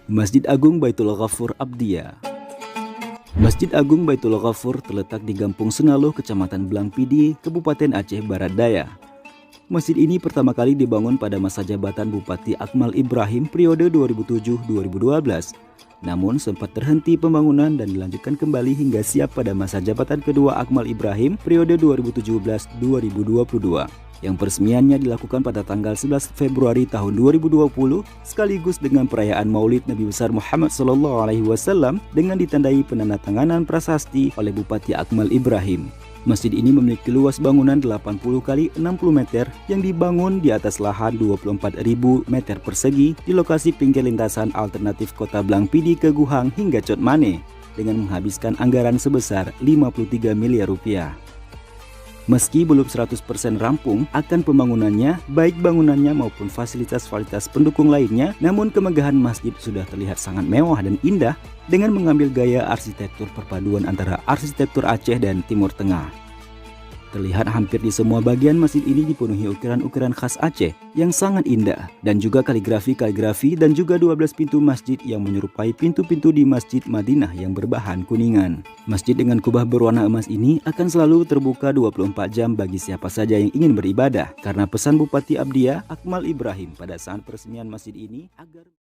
Masjid Agung Baitul Ghafur Abdiyah. Masjid Agung Baitul Ghafur terletak di Gampung Senaluh, Kecamatan Blangpidi, Kabupaten Aceh Barat Daya. Masjid ini pertama kali dibangun pada masa jabatan Bupati Akmal Ibrahim periode 2007-2012. Namun sempat terhenti pembangunan dan dilanjutkan kembali hingga siap pada masa jabatan kedua Akmal Ibrahim periode 2017-2022. Yang peresmiannya dilakukan pada tanggal 11 Februari tahun 2020 sekaligus dengan perayaan Maulid Nabi besar Muhammad SAW dengan ditandai penandatanganan prasasti oleh Bupati Akmal Ibrahim. Masjid ini memiliki luas bangunan 80 kali 60 meter yang dibangun di atas lahan 24.000 meter persegi di lokasi pinggir lintasan alternatif Kota Blangpidi ke Guhang hingga Cotmane dengan menghabiskan anggaran sebesar 53 miliar rupiah. Meski belum 100% rampung akan pembangunannya, baik bangunannya maupun fasilitas-fasilitas pendukung lainnya, namun kemegahan masjid sudah terlihat sangat mewah dan indah dengan mengambil gaya arsitektur perpaduan antara arsitektur Aceh dan Timur Tengah. Terlihat hampir di semua bagian masjid ini dipenuhi ukiran-ukiran khas Aceh yang sangat indah dan juga kaligrafi dan juga 12 pintu masjid yang menyerupai pintu-pintu di Masjid Madinah yang berbahan kuningan. Masjid dengan kubah berwarna emas ini akan selalu terbuka 24 jam bagi siapa saja yang ingin beribadah karena pesan Bupati Abdiyah Akmal Ibrahim pada saat peresmian masjid ini agar